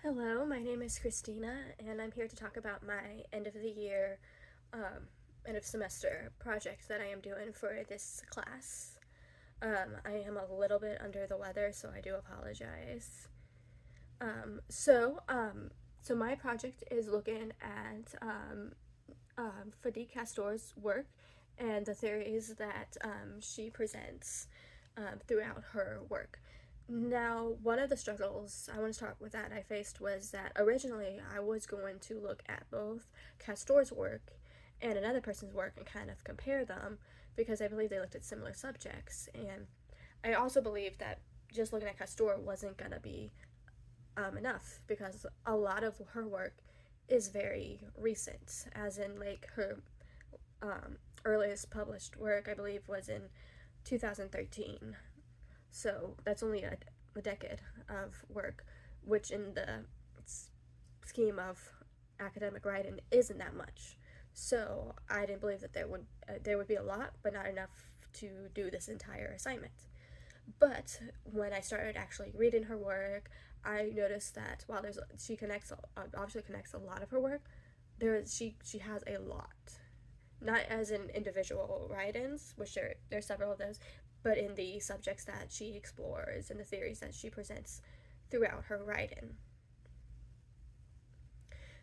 Hello, my name is Christina, and I'm here to talk about my end of the year, end of semester project that I am doing for this class. I am a little bit under the weather, so I do apologize. Um, so, um, so my project is looking at Fadi Castor's work and the theories that she presents throughout her work. Now, one of the struggles I want to start with that I faced was that originally I was going to look at both Castor's work and another person's work and kind of compare them because I believe they looked at similar subjects. And I also believe that just looking at Castor wasn't going to be enough because a lot of her work is very recent, as in like her earliest published work, I believe, was in 2013. So that's only a decade of work, which in the scheme of academic writing isn't that much. So I didn't believe that there would be a lot, but not enough to do this entire assignment. But when I started actually reading her work, I noticed that while she connects obviously connects a lot of her work, she has a lot, not as in individual write-ins, which there's several of those, but in the subjects that she explores and the theories that she presents throughout her writing.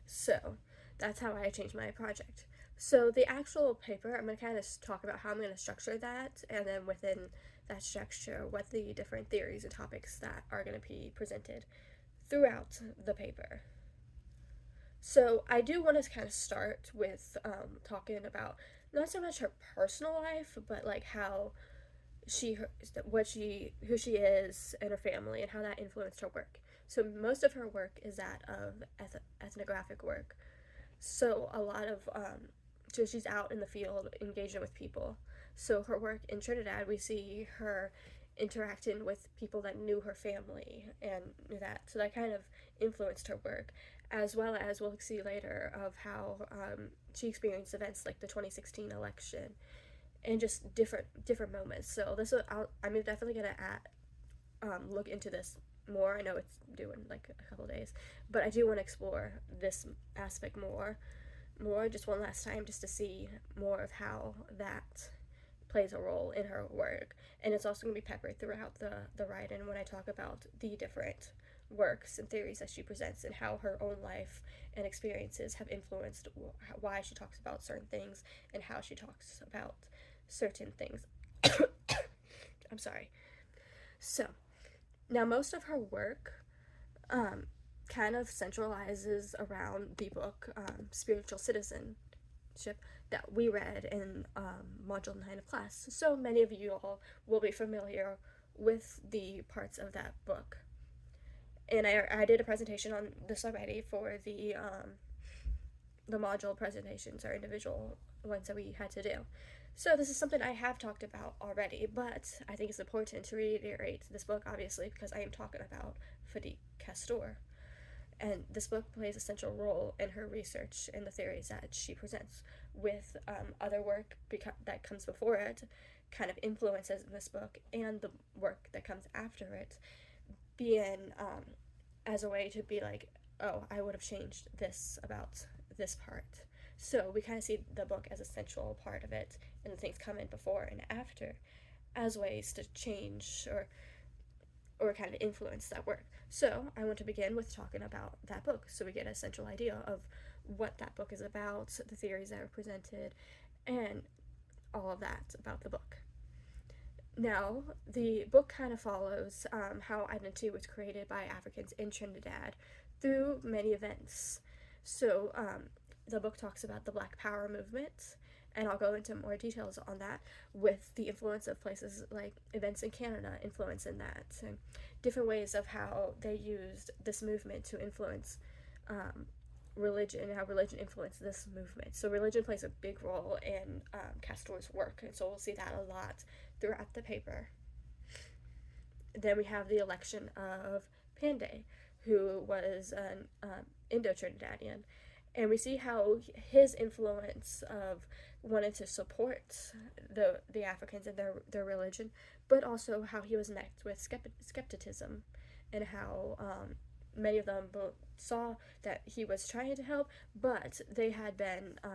So that's how I changed my project. So the actual paper, I'm going to kind of talk about how I'm going to structure that, and then within that structure, what the different theories and topics that are going to be presented throughout the paper. So I do want to kind of start with talking about not so much her personal life, but like how she what she who she is and her family and how that influenced her work. So most of her work is that of ethnographic work. So a lot of so she's out in the field engaging with people. So her work in Trinidad, we see her interacting with people that knew her family and knew that. So that kind of influenced her work, as well as we'll see later of how she experienced events like the 2016 election and just different moments. So I'm definitely gonna look into this more. I know it's due in like a couple days, but I do want to explore this aspect more just one last time, just to see more of how that plays a role in her work. And it's also going to be peppered throughout the writing when I talk about the different works and theories that she presents and how her own life and experiences have influenced why she talks about certain things and how she talks about certain things. I'm sorry. So, now most of her work um, kind of centralizes around the book Spiritual Citizenship that we read in Module 9 of class. So many of you all will be familiar with the parts of that book. And I did a presentation on this already for the module presentations or individual ones that we had to do. So this is something I have talked about already, but I think it's important to reiterate this book, obviously, because I am talking about Fadi Castor. And this book plays a central role in her research and the theories that she presents, with other work that comes before it kind of influences this book and the work that comes after it being as a way to be like, oh, I would have changed this about this part. So we kind of see the book as a central part of it, and the things come in before and after as ways to change or kind of influence that work. So I want to begin with talking about that book so we get a central idea of what that book is about, the theories that are presented, and all of that about the book. Now, the book kind of follows how identity was created by Africans in Trinidad through many events. So, the book talks about the Black Power movement, and I'll go into more details on that with the influence of places like events in Canada influencing that, and different ways of how they used this movement to influence religion and how religion influenced this movement. So religion plays a big role in Castor's work, and so we'll see that a lot throughout the paper. Then we have the election of Panday, who was an Indo-Trinidadian, and we see how his influence of wanting to support the Africans and their religion, but also how he was met with skepticism, and how many of them saw that he was trying to help, but they had been I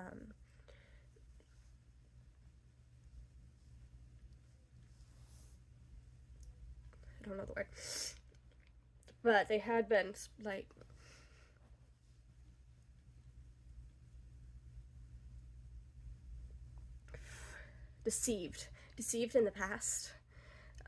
don't know the word, but they had been like deceived in the past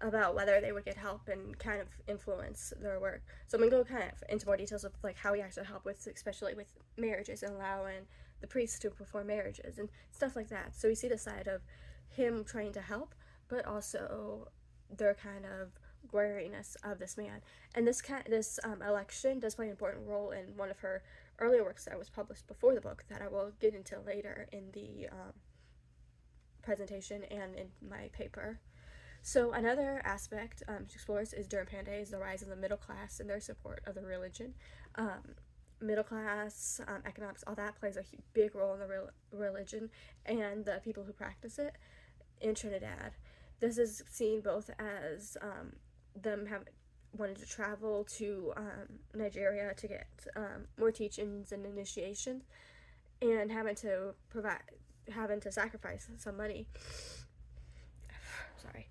about whether they would get help and kind of influence their work. So I'm gonna go kind of into more details of like how he actually helped with, especially with marriages and allowing the priests to perform marriages and stuff like that. So we see the side of him trying to help, but also their kind of wariness of this man. And this election does play an important role in one of her earlier works that was published before the book that I will get into later in the presentation and in my paper. So another aspect she explores is during Pandey is the rise of the middle class and their support of the religion. Middle class economics, all that plays a big role in the religion and the people who practice it in Trinidad. This is seen both as them have wanted to travel to Nigeria to get more teachings and initiations, and having to sacrifice some money. Sorry,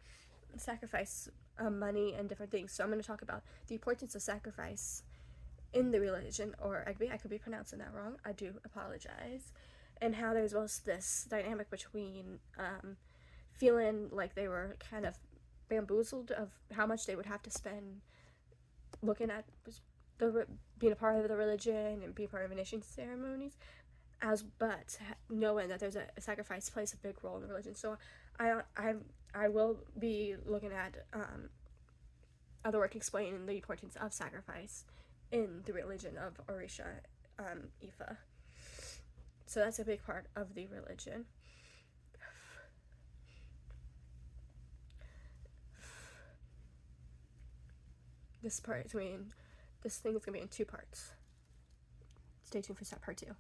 sacrifice money and different things. So I'm going to talk about the importance of sacrifice in the religion, or I could be pronouncing that wrong. I do apologize. And how there's both this dynamic between feeling like they were kind of bamboozled of how much they would have to spend looking at being a part of the religion and being part of initiation ceremonies, but knowing that there's a sacrifice plays a big role in the religion. So I will be looking at other work explaining the importance of sacrifice in the religion of Orisha Ifa. So that's a big part of the religion. This thing is going to be in 2 parts. Stay tuned for part 2.